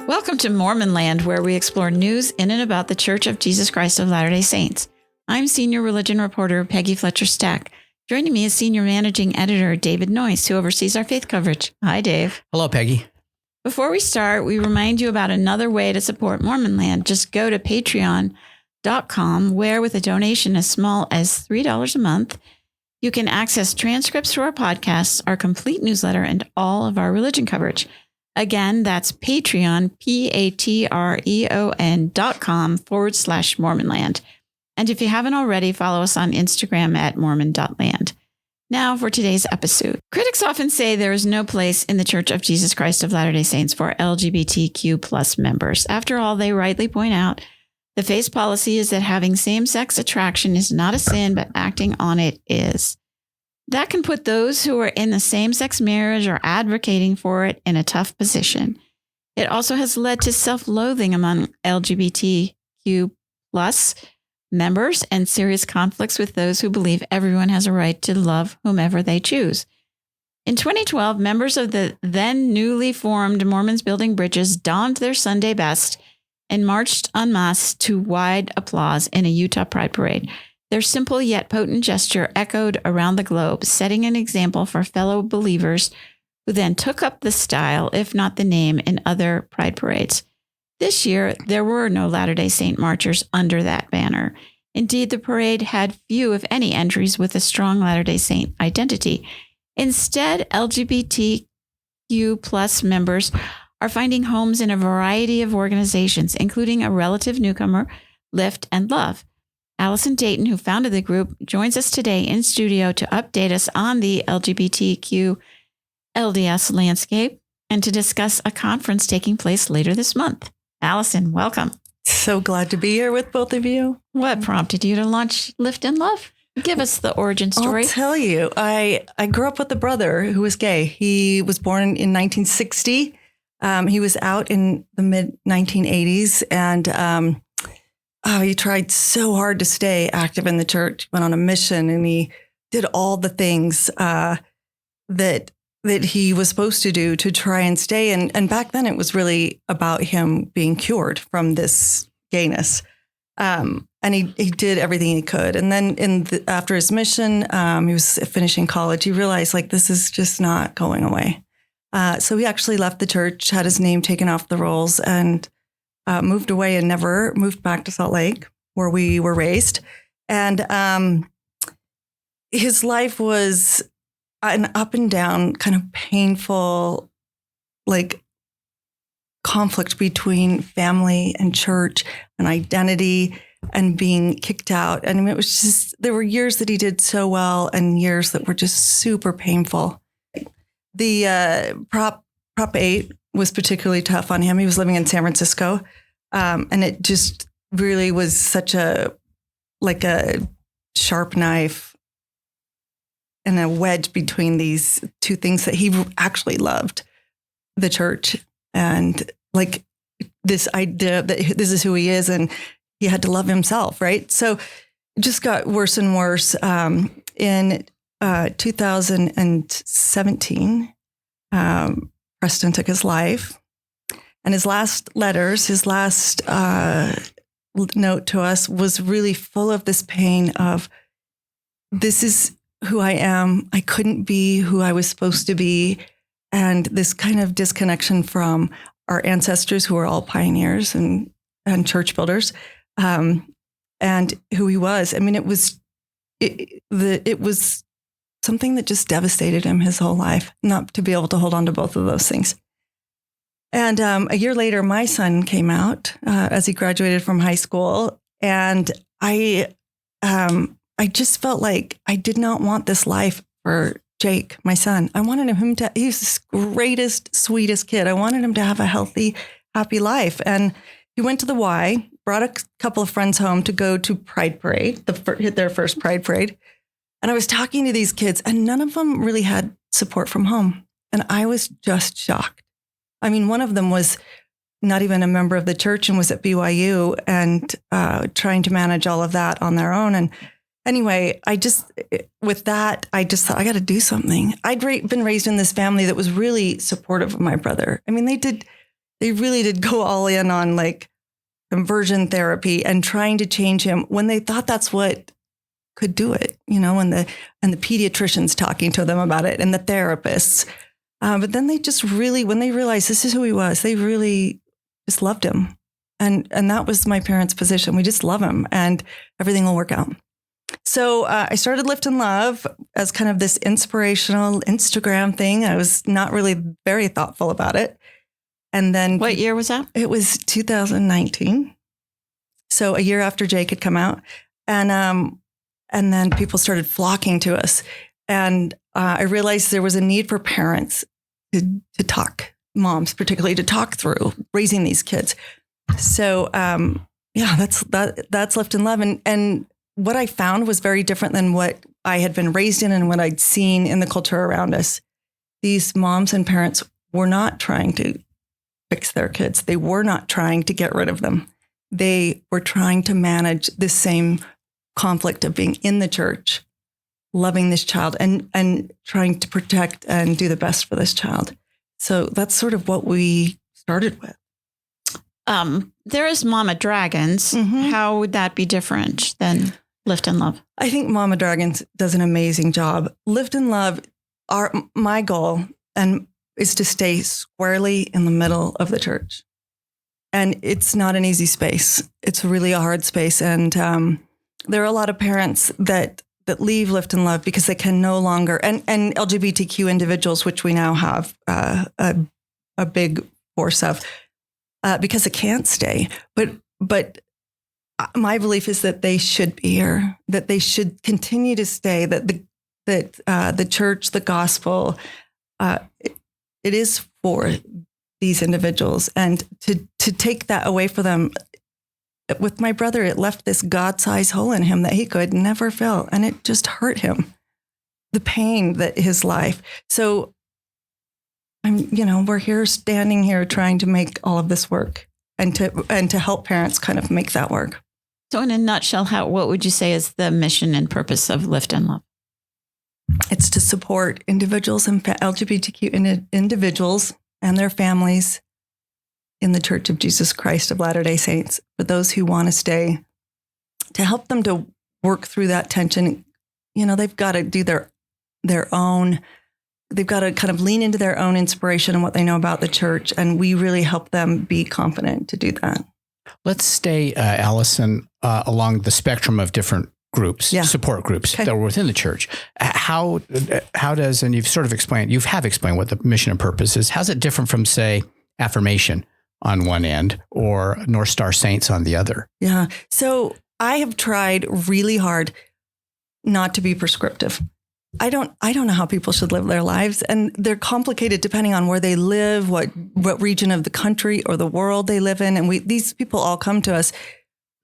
Welcome to Mormon Land, where we explore news in and about the Church of Jesus Christ of Latter-day Saints. I'm senior religion reporter Peggy Fletcher Stack. Joining me is senior managing editor David Noyce, who oversees our faith coverage. Hi, Dave. Hello, Peggy. Before we start, we remind you about another way to support Mormon Land. Just go to patreon.com, where with a donation as small as $3 a month, you can access transcripts to our podcasts, our complete newsletter, and all of our religion coverage. Again, that's Patreon, patreon.com/Mormonland. And if you haven't already, follow us on Instagram at mormon.land. Now for today's episode. Critics often say there is no place in the Church of Jesus Christ of Latter-day Saints for LGBTQ plus members. After all, they rightly point out, the faith's policy is that having same-sex attraction is not a sin, but acting on it is. That can put those who are in the same-sex marriage or advocating for it in a tough position. It also has led to self-loathing among LGBTQ plus members and serious conflicts with those who believe everyone has a right to love whomever they choose. In 2012, members of the then newly formed Mormons Building Bridges donned their Sunday best and marched en masse to wide applause in a Utah Pride Parade. Their simple yet potent gesture echoed around the globe, setting an example for fellow believers who then took up the style, if not the name, in other Pride parades. This year, there were no Latter-day Saint marchers under that banner. Indeed, the parade had few, if any, entries with a strong Latter-day Saint identity. Instead, LGBTQ plus members are finding homes in a variety of organizations, including a relative newcomer, Lift and Love. Allison Dayton, who founded the group, joins us today in studio to update us on the LGBTQ LDS landscape and to discuss a conference taking place later this month. Allison, welcome. So glad to be here with both of you. What prompted you to launch Lift and Love? Give us the origin story. I'll tell you, I grew up with a brother who was gay. He was born in 1960. He was out in the mid-1980s, and he tried so hard to stay active in the church, went on a mission, and he did all the things that he was supposed to do to try and stay. And back then it was really about him being cured from this gayness. And he did everything he could. And then after his mission, he was finishing college. He realized this is just not going away. So he actually left the church, had his name taken off the rolls, and moved away and never moved back to Salt Lake, where we were raised. And his life was an up and down, kind of painful, conflict between family and church and identity and being kicked out. And I mean, it was just, there were years that he did so well and years that were just super painful. The Prop 8 was particularly tough on him. He was living in San Francisco. And it just really was such a sharp knife and a wedge between these two things that he actually loved, the church and this idea that this is who he is and he had to love himself, right? So it just got worse and worse. In 2017, Preston took his life. And his last letters, his last note to us was really full of this pain of, this is who I am. I couldn't be who I was supposed to be. And this kind of disconnection from our ancestors, who were all pioneers and church builders, and who he was. I mean, it was something that just devastated him his whole life, not to be able to hold on to both of those things. And a year later, my son came out as he graduated from high school. And I just felt like I did not want this life for Jake, my son. I wanted him to, he's the greatest, sweetest kid. I wanted him to have a healthy, happy life. And he went to the Y, brought a couple of friends home to go to Pride Parade, hit their first Pride Parade. And I was talking to these kids and none of them really had support from home. And I was just shocked. I mean, one of them was not even a member of the church and was at BYU and trying to manage all of that on their own. And anyway, I just thought I got to do something. I'd been raised in this family that was really supportive of my brother. I mean, they did They really did go all in on like conversion therapy and trying to change him when they thought that's what could do it, and the pediatricians talking to them about it and the therapists. But then they just really, when they realized this is who he was, they really just loved him. And that was my parents' position. We just love him and everything will work out. So I started Lift in Love as kind of this inspirational Instagram thing. I was not really very thoughtful about it. And then what year was that? It was 2019. So a year after Jake had come out. And then people started flocking to us. And I realized there was a need for parents to talk, moms particularly, to talk through raising these kids. So that's Lift in Love. And what I found was very different than what I had been raised in and what I'd seen in the culture around us. These moms and parents were not trying to fix their kids. They were not trying to get rid of them. They were trying to manage the same conflict of being in the church, loving this child and trying to protect and do the best for this child. So that's sort of what we started with. There is Mama Dragons. Mm-hmm. How would that be different than Lift in Love? I think Mama Dragons does an amazing job. Lift in Love, my goal is to stay squarely in the middle of the church. And it's not an easy space. It's really a hard space. And there are a lot of parents that leave Lift in Love because they can no longer, and LGBTQ individuals, which we now have a big force of, because it can't stay. But my belief is that they should be here, that they should continue to stay, that the church, the gospel, it is for these individuals. And to take that away from them, with my brother, it left this God-sized hole in him that he could never fill. And it just hurt him, the pain that his life. So we're here standing here trying to make all of this work and to help parents kind of make that work. So in a nutshell, what would you say is the mission and purpose of Lift in Love? It's to support individuals and LGBTQ individuals and their families in the Church of Jesus Christ of Latter-day Saints, for those who want to stay, to help them to work through that tension. They've got to do their own, they've got to kind of lean into their own inspiration and what they know about the church. And we really help them be confident to do that. Let's stay, Allison, along the spectrum of different groups, support groups that are within the church. How does, and you have explained what the mission and purpose is. How's it different from, say, Affirmation on one end or North Star Saints on the other? Yeah. So I have tried really hard not to be prescriptive. I don't know how people should live their lives, and they're complicated depending on where they live, what region of the country or the world they live in. And these people all come to us.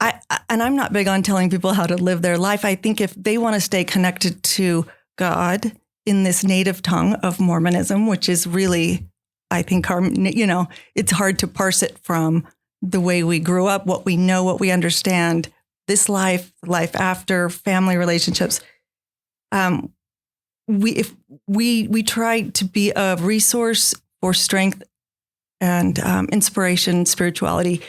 I'm not big on telling people how to live their life. I think if they want to stay connected to God in this native tongue of Mormonism, which is really, I think, it's hard to parse it from the way we grew up, what we know, what we understand, this life after, family relationships. We try to be a resource for strength and inspiration, spirituality,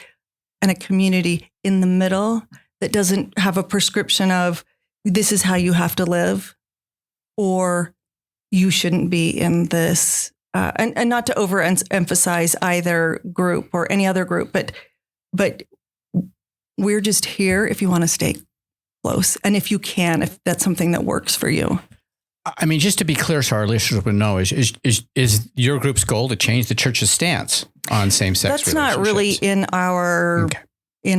and a community in the middle that doesn't have a prescription of this is how you have to live, or you shouldn't be in this. And not to overemphasize either group or any other group, but we're just here if you want to stay close. And if you can, if that's something that works for you. I mean, just to be clear, so our listeners would know, is your group's goal to change the church's stance on same-sex relationships? That's not really in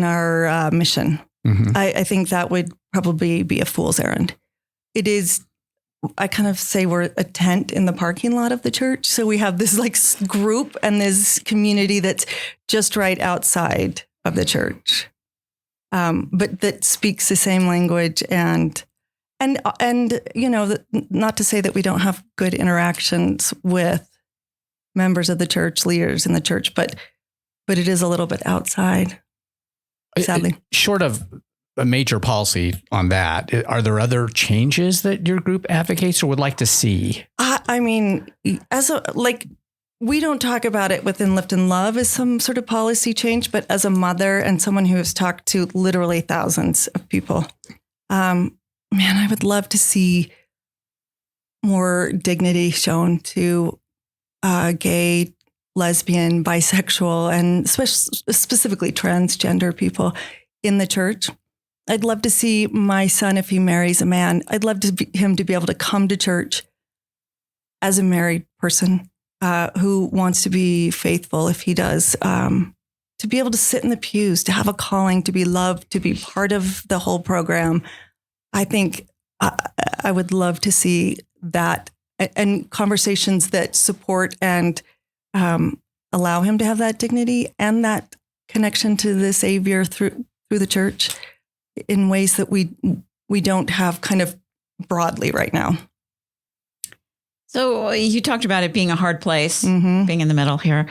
our mission. Mm-hmm. I think that would probably be a fool's errand. It is. I kind of say we're a tent in the parking lot of the church. So we have this group and this community that's just right outside of the church, but that speaks the same language and not to say that we don't have good interactions with members of the church, leaders in the church, but it is a little bit outside, sadly. Short of a major policy on that, are there other changes that your group advocates or would like to see? I mean, we don't talk about it within Lift and Love as some sort of policy change, but as a mother and someone who has talked to literally thousands of people, man, I would love to see more dignity shown to gay, lesbian, bisexual, and specifically transgender people in the church. I'd love to see my son, if he marries a man, I'd love him to be able to come to church as a married person who wants to be faithful if he does, to be able to sit in the pews, to have a calling, to be loved, to be part of the whole program. I think I would love to see that and conversations that support and allow him to have that dignity and that connection to the Savior through the church in ways that we don't have kind of broadly right now. So you talked about it being a hard place, being in the middle here.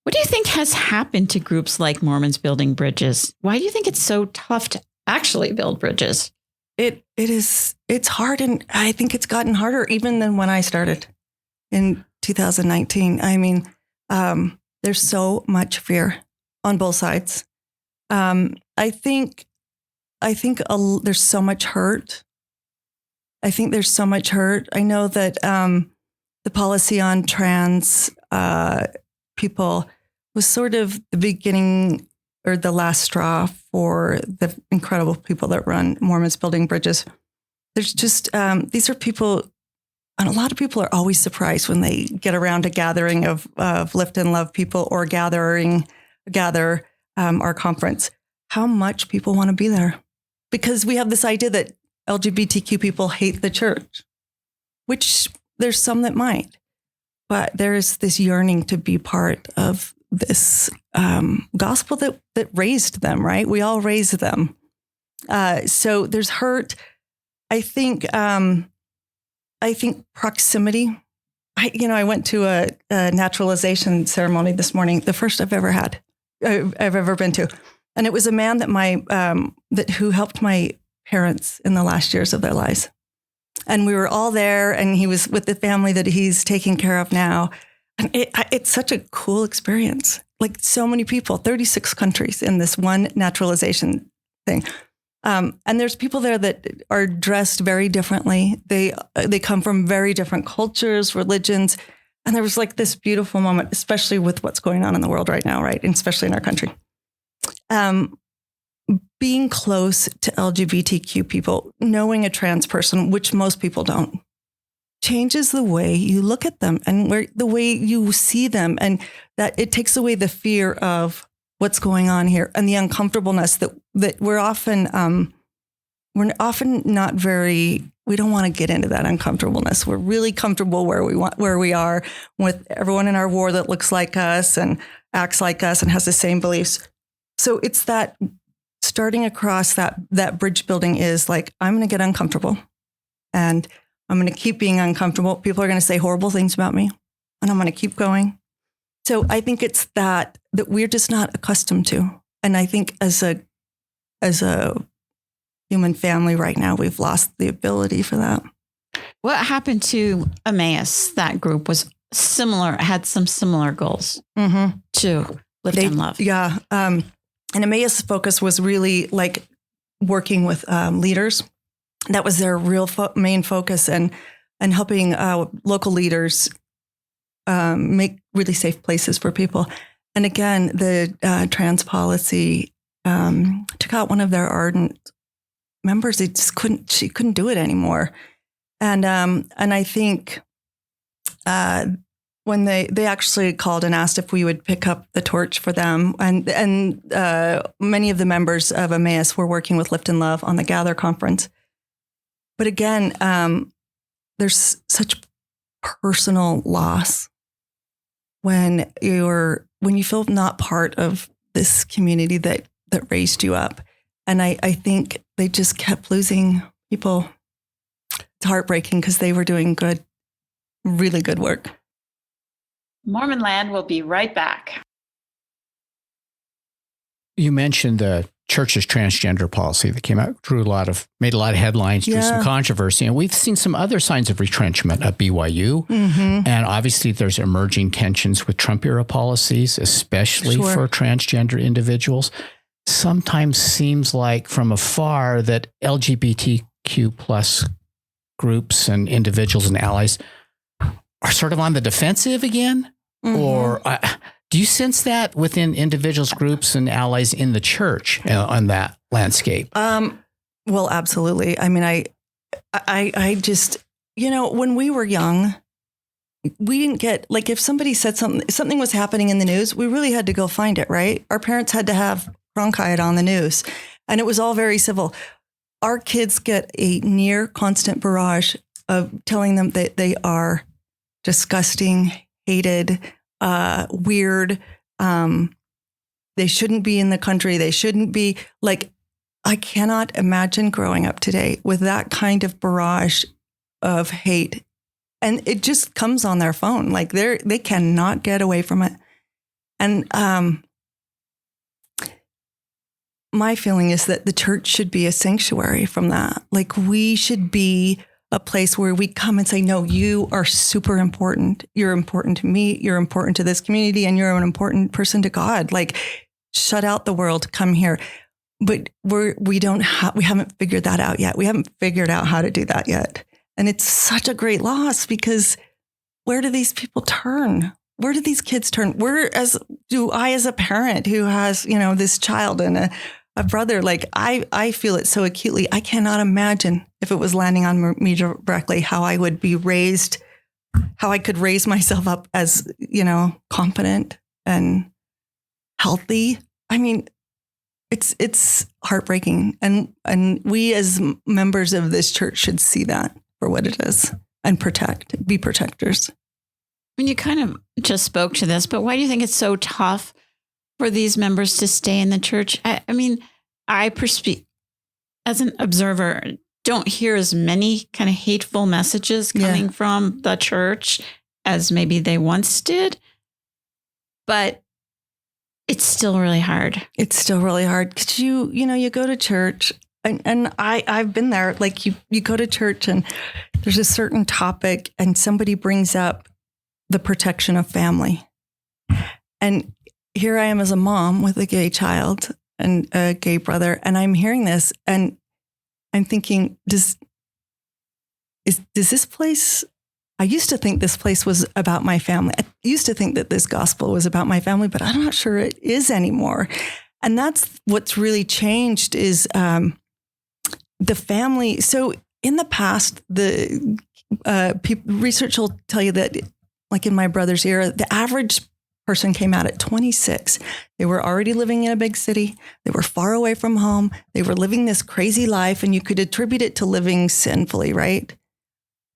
What do you think has happened to groups like Mormons Building Bridges? Why do you think it's so tough to actually build bridges? It's hard, and I think it's gotten harder even than when I started in 2019. I mean, there's so much fear on both sides. I think there's so much hurt. I think there's so much hurt. I know that the policy on trans people was sort of the beginning or the last straw for the incredible people that run Mormons Building Bridges. There's just, these are people, and a lot of people are always surprised when they get around a gathering of Lift and Love people or gather our conference, how much people want to be there. Because we have this idea that LGBTQ people hate the church, which there's some that might, but there's this yearning to be part of this gospel that raised them, right? We all raised them. So there's hurt. I think proximity. I went to a naturalization ceremony this morning, the first I've ever been to. And it was a man who helped my parents in the last years of their lives. And we were all there, and he was with the family that he's taking care of now. And it's such a cool experience. Like so many people, 36 countries in this one naturalization thing. And there's people there that are dressed very differently. They come from very different cultures, religions. And there was like this beautiful moment, especially with what's going on in the world right now, right? And especially in our country. Being close to LGBTQ people, knowing a trans person, which most people don't, changes the way you look at them and the way you see them. And that it takes away the fear of what's going on here and the uncomfortableness that we're often not very, we don't want to get into that uncomfortableness. We're really comfortable where we are with everyone in our war that looks like us and acts like us and has the same beliefs. So it's that starting across that bridge building is like, I'm going to get uncomfortable and I'm going to keep being uncomfortable. People are going to say horrible things about me and I'm going to keep going. So I think it's that we're just not accustomed to. And I think as a human family right now, we've lost the ability for that. What happened to Emmaus? That group was similar, had some similar goals to Lift and Love. Yeah. And Emmaus' focus was really like working with leaders. That was their real main focus, and helping local leaders make really safe places for people. And again, the trans policy took out one of their ardent members. She couldn't do it anymore. And I think when they actually called and asked if we would pick up the torch for them. And many of the members of Emmaus were working with Lift and Love on the Gather conference. But again, there's such personal loss when you feel not part of this community that raised you up. And I think they just kept losing people. It's heartbreaking because they were doing really good work. Mormon Land will be right back. You mentioned the church's transgender policy that came out, made a lot of headlines, drew some controversy. And we've seen some other signs of retrenchment at BYU. Mm-hmm. And obviously there's emerging tensions with Trump era policies, especially for transgender individuals. Sometimes seems like from afar that LGBTQ plus groups and individuals and allies are sort of on the defensive again. Mm-hmm. Or do you sense that within individuals, groups, and allies in the church on that landscape? Well, absolutely. I mean, I just, when we were young, we didn't get, like, if somebody said something was happening in the news, we really had to go find it, right? Our parents had to have bronchitis on the news, and it was all very civil. Our kids get a near constant barrage of telling them that they are disgusting, hated, weird. They shouldn't be in the country. They shouldn't be, like, I cannot imagine growing up today with that kind of barrage of hate. And it just comes on their phone. Like they cannot get away from it. And my feeling is that the church should be a sanctuary from that. Like, we should be a place where we come and say, no, you are super important. You're important to me. You're important to this community, and you're an important person to God. Like, shut out the world, come here. But we haven't figured that out yet. We haven't figured out how to do that yet. And it's such a great loss, because where do these people turn? Where do these kids turn? Where do I, as a parent who has, this child and a brother, like, I feel it so acutely. I cannot imagine if it was landing on me directly, how I would be raised, how I could raise myself up as, competent and healthy. I mean, it's heartbreaking. And we as members of this church should see that for what it is and be protectors. I mean, you kind of just spoke to this, but why do you think it's so tough for these members to stay in the church? I mean, as an observer, don't hear as many kind of hateful messages coming from the church as maybe they once did, but it's still really hard. It's still really hard because you go to church and I've been there. Like, you go to church and there's a certain topic and somebody brings up the protection of family. And here I am as a mom with a gay child and a gay brother, and I'm hearing this and I'm thinking, does this place, I used to think this place was about my family. I used to think that this gospel was about my family, but I'm not sure it is anymore. And that's what's really changed is the family. So in the past, the research will tell you that, like in my brother's era, the average person came out at 26. They were already living in a big city. They were far away from home. They were living this crazy life, and you could attribute it to living sinfully, right?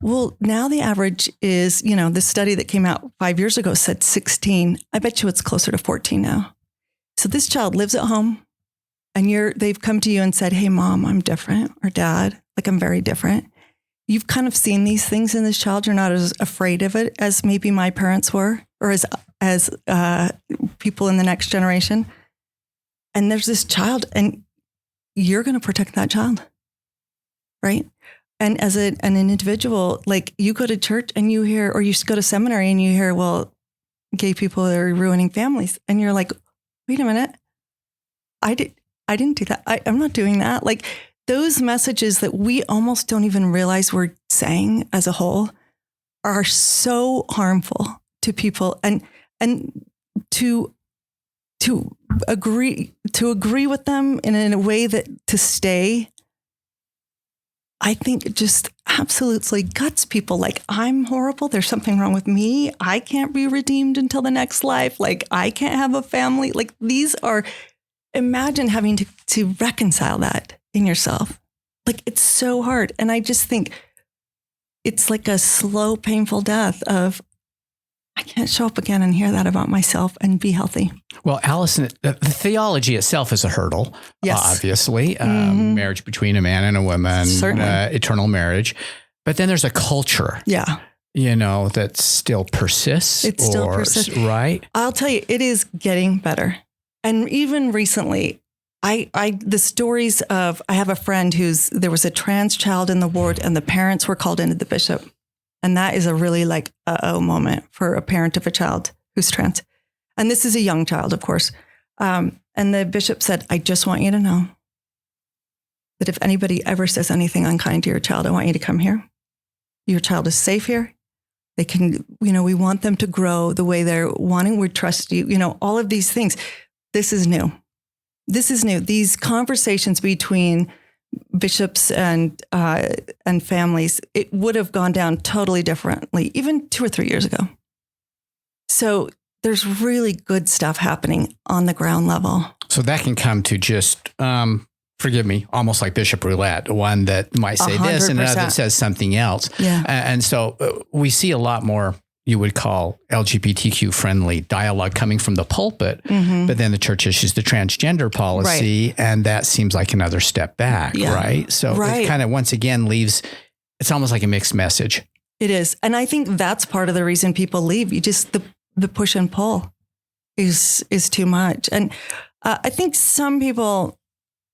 Well, now the average is, the study that came out 5 years ago said 16. I bet you it's closer to 14 now. So this child lives at home, and they've come to you and said, hey, Mom, I'm different, or Dad, like, I'm very different. You've kind of seen these things in this child. You're not as afraid of it as maybe my parents were, or as people in the next generation. And there's this child, and you're going to protect that child, right? And as an individual, like, you go to church and you hear, or you go to seminary and you hear, well, gay people are ruining families. And you're like, wait a minute. I didn't do that. I'm not doing that. Like, those messages that we almost don't even realize we're saying as a whole are so harmful to people, and to agree with them in a way that to stay, I think it just absolutely guts people. Like, I'm horrible. There's something wrong with me. I can't be redeemed until the next life. Like, I can't have a family. Like, imagine having to reconcile that in yourself. Like, it's so hard. And I just think it's like a slow, painful death of, I can't show up again and hear that about myself and be healthy. Well, Allison, the theology itself is a hurdle, obviously. Marriage between a man and a woman, eternal marriage. But then there's a culture, that still persists. It still persists. Right? I'll tell you, it is getting better. And even recently, the stories of, I have a friend there was a trans child in the ward and the parents were called into the bishop. And that is a really like, moment for a parent of a child who's trans. And this is a young child, of course. And the bishop said, I just want you to know that if anybody ever says anything unkind to your child, I want you to come here. Your child is safe here. They can, we want them to grow the way they're wanting. We trust you, all of these things. This is new. These conversations between bishops and families, it would have gone down totally differently, even 2 or 3 years ago. So there's really good stuff happening on the ground level. So that can come to just, forgive me, almost like Bishop Roulette, one that might say 100%. This and another that says something else. Yeah. And so we see a lot more you would call LGBTQ friendly dialogue coming from the pulpit, but then the church issues the transgender policy, right. And that seems like another step back, right? So it kind of once again leaves, it's almost like a mixed message. It is. And I think that's part of the reason people leave. You just, the push and pull is too much. And I think some people,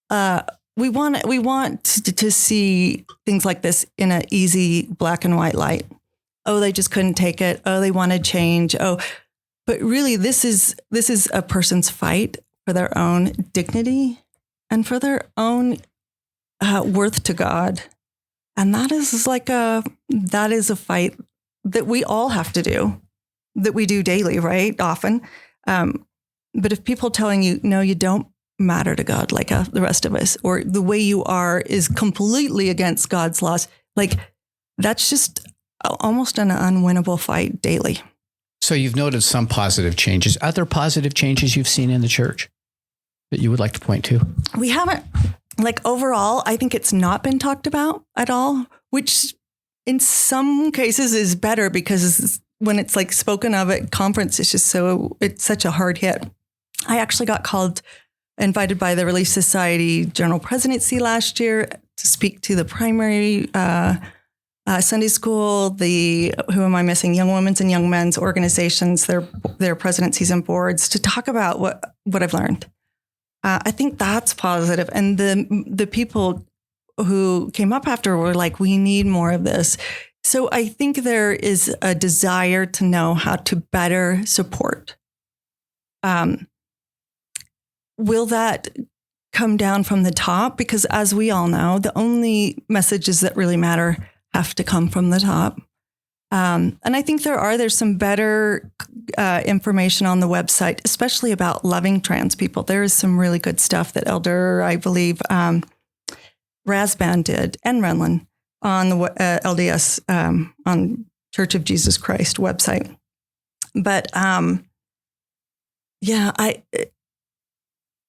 we want to see things like this in an easy black and white light. Oh, they just couldn't take it. Oh, they wanted change. Oh, but really this is a person's fight for their own dignity and for their own worth to God. And that is a fight that we all have to do, that we do daily, right? Often. But if people telling you, no, you don't matter to God like the rest of us, or the way you are is completely against God's laws, like that's just almost an unwinnable fight daily. So you've noted some positive changes. Other positive changes you've seen in the church that you would like to point to? We haven't, overall, I think it's not been talked about at all, which in some cases is better because when it's spoken of at conference, it's such a hard hit. I actually got invited by the Relief Society General Presidency last year to speak to the primary Sunday school, who am I missing? Young women's and young men's organizations, their presidencies and boards, to talk about what I've learned. I think that's positive. And the people who came up after were like, we need more of this. So I think there is a desire to know how to better support. Will that come down from the top? Because as we all know, the only messages that really matter have to come from the top. And I think there's some better information on the website, especially about loving trans people. There is some really good stuff that Elder, I believe, Rasband did, and Renlin on the LDS, on Church of Jesus Christ website. But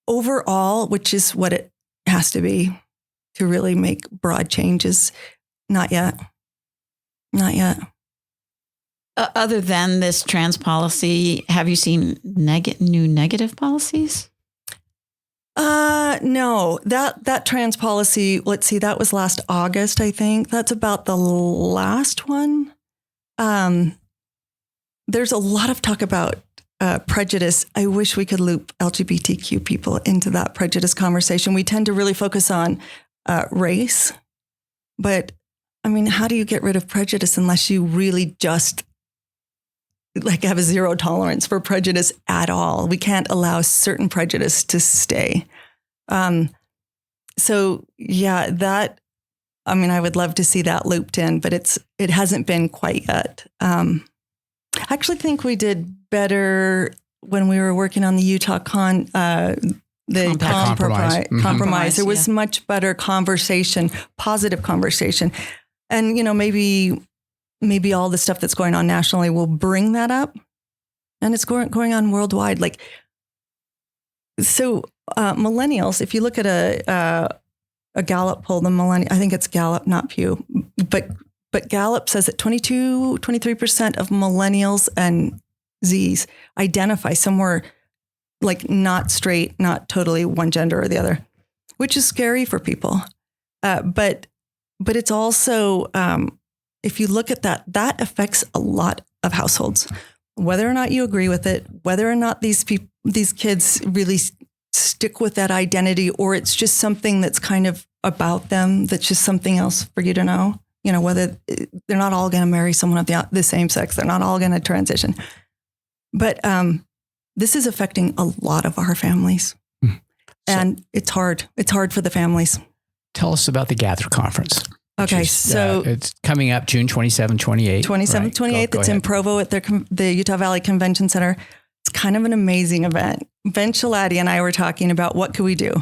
overall, which is what it has to be to really make broad changes, not yet. Other than this trans policy, have you seen new negative policies? No, that trans policy, let's see, that was last August, I think. That's about the last one. There's a lot of talk about prejudice. I wish we could loop LGBTQ people into that prejudice conversation. We tend to really focus on race, but I mean, how do you get rid of prejudice unless you really just have a zero tolerance for prejudice at all? We can't allow certain prejudice to stay. So yeah, I would love to see that looped in, but it hasn't been quite yet. I actually think we did better when we were working on the Utah compromise. There was much better conversation, positive conversation. And, maybe all the stuff that's going on nationally will bring that up. And it's going on worldwide. Millennials, if you look at a Gallup poll, I think it's Gallup, not Pew, but Gallup says that 23% of millennials and Zs identify somewhere not straight, not totally one gender or the other, which is scary for people. But it's also, if you look at that affects a lot of households, whether or not you agree with it, whether or not these kids really stick with that identity, or it's just something that's kind of about them, that's just something else for you to know. Whether they're not all going to marry someone of the same sex, they're not all going to transition. But this is affecting a lot of our families. And it's hard. It's hard for the families. Tell us about the Gather Conference. Okay, so it's coming up June 27, 28. 27, 28. It's in Provo at the Utah Valley Convention Center. It's kind of an amazing event. Ben Shalati and I were talking about what could we do.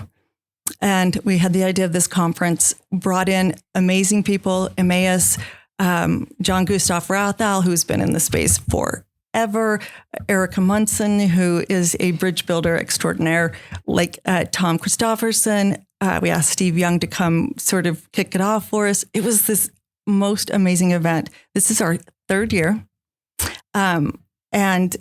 And we had the idea of this conference, brought in amazing people, Emmaus, John Gustav Rathal, who's been in the space forever, Erica Munson, who is a bridge builder extraordinaire, like Tom Christofferson. We asked Steve Young to come sort of kick it off for us. It was this most amazing event. This is our third year. And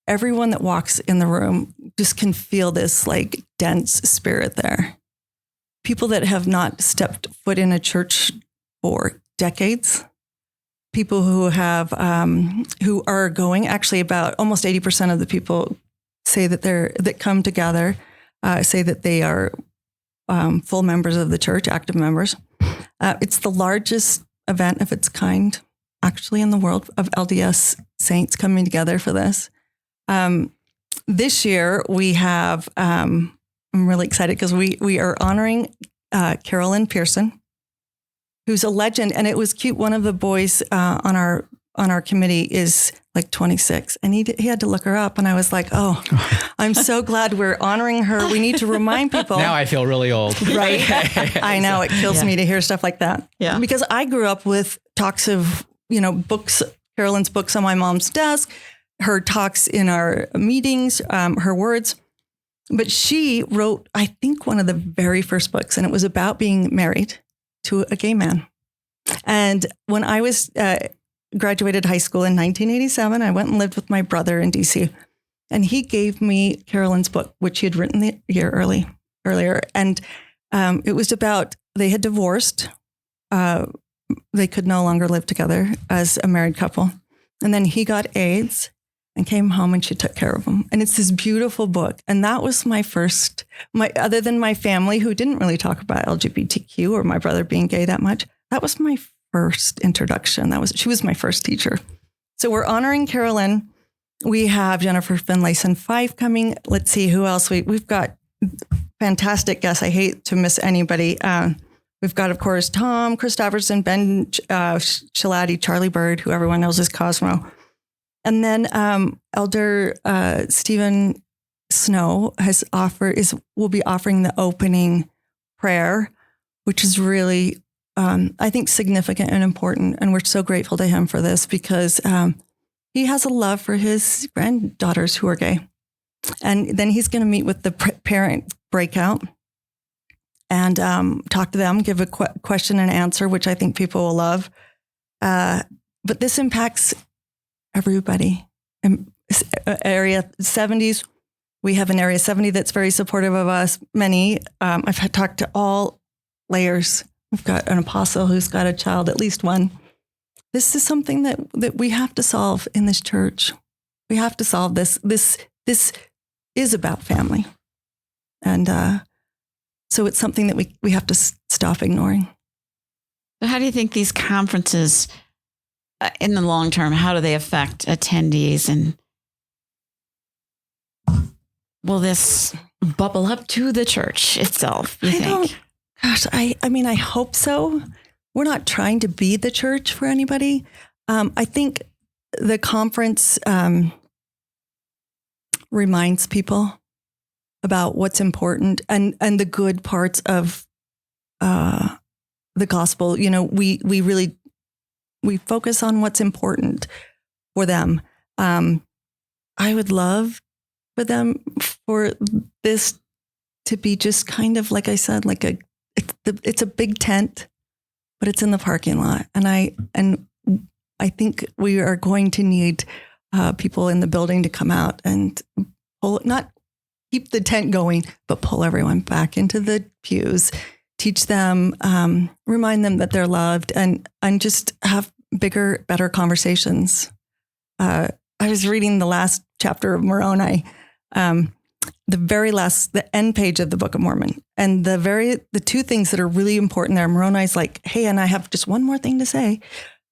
everyone that walks in the room just can feel this like dense spirit there. People that have not stepped foot in a church for decades. People who have, who are going, actually about almost 80% of the people say that come together, say that they are full members of the church, active members. It's the largest event of its kind, actually, in the world, of LDS saints coming together for this. This year we have, I'm really excited because we are honoring Carolyn Pearson, who's a legend. And it was cute. One of the boys on our committee is like 26, and he had to look her up. And I was like, oh, I'm so glad we're honoring her. We need to remind people. Now I feel really old. Right. I know, it kills me to hear stuff like that. Yeah. Because I grew up with talks of, books, Carolyn's books on my mom's desk, her talks in our meetings, her words. But she wrote, I think, one of the very first books, and it was about being married to a gay man. And when I was graduated high school in 1987, I went and lived with my brother in DC, and he gave me Carolyn's book, which he had written the year earlier. And it was about, they had divorced. They could no longer live together as a married couple. And then he got AIDS and came home, and she took care of him. And it's this beautiful book. And that was other than my family, who didn't really talk about LGBTQ or my brother being gay that much, that was my first introduction. She was my first teacher. So we're honoring Carolyn. We have Jennifer Finlayson Fife coming. Let's see who else we've got. Fantastic guests. I hate to miss anybody. We've got, of course, Tom Christofferson, Ben Shalati, Charlie Bird, who everyone knows as Cosmo. And then Elder Stephen Snow will be offering the opening prayer, which is really, I think, significant and important. And we're so grateful to him for this, because he has a love for his granddaughters who are gay. And then he's going to meet with the parent breakout and talk to them, give a question and answer, which I think people will love. But this impacts everybody. Area 70s, we have an Area 70 that's very supportive of us. Many, I've talked to all layers. We've got an apostle who's got a child, at least one. This is something that we have to solve in this church. We have to solve this. This is about family. And so it's something that we have to stop ignoring. So how do you think these conferences in the long term, how do they affect attendees, and will this bubble up to the church itself, you think? I mean, I hope so. We're not trying to be the church for anybody. I think the conference reminds people about what's important and the good parts of the gospel. We focus on what's important for them. I would love for this to be just kind of, like I said, it's a big tent, but it's in the parking lot. And I think we are going to need people in the building to come out and not keep the tent going, but pull everyone back into the pews, teach them, remind them that they're loved, and just have bigger, better conversations. I was reading the last chapter of Moroni, the end page of the Book of Mormon. And the two things that are really important there, Moroni's like, hey, and I have just one more thing to say,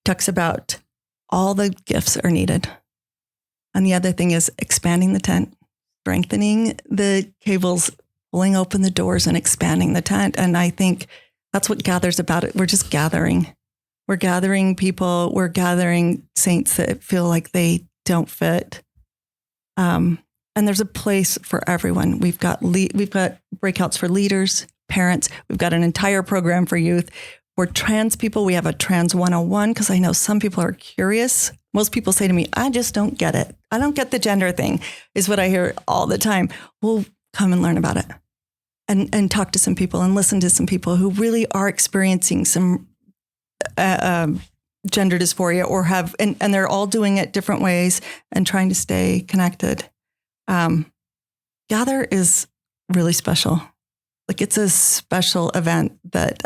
talks about all the gifts are needed. And the other thing is expanding the tent, strengthening the cables, pulling open the doors and expanding the tent. And I think that's what Gather's about. We're just gathering. We're gathering people. We're gathering saints that feel like they don't fit. And there's a place for everyone. We've got breakouts for leaders, parents. We've got an entire program for youth. For trans people, we have a Trans 101 because I know some people are curious. Most people say to me, I just don't get it. I don't get the gender thing, is what I hear all the time. Well, come and learn about it and talk to some people and listen to some people who really are experiencing some gender dysphoria or have, and they're all doing it different ways and trying to stay connected. Gather is really special. Like it's a special event that,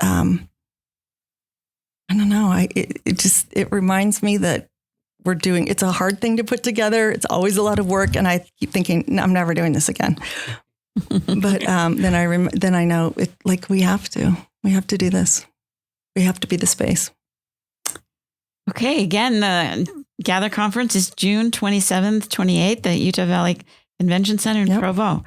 I don't know. It reminds me that it's a hard thing to put together. It's always a lot of work. And I keep thinking, no, I'm never doing this again. But, then I know it, like we have to do this. We have to be the space. Okay. Again, the Gather Conference is June 27th, 28th at Utah Valley Convention Center in Provo.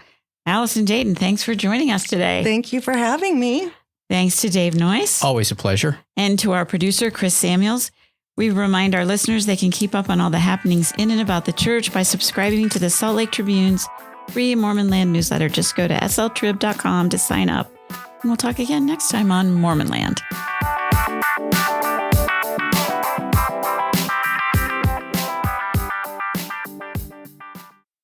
Allison Dayton, thanks for joining us today. Thank you for having me. Thanks to Dave Noyce. Always a pleasure. And to our producer, Chris Samuels. We remind our listeners they can keep up on all the happenings in and about the church by subscribing to the Salt Lake Tribune's free Mormon Land newsletter. Just go to sltrib.com to sign up. And we'll talk again next time on Mormon Land.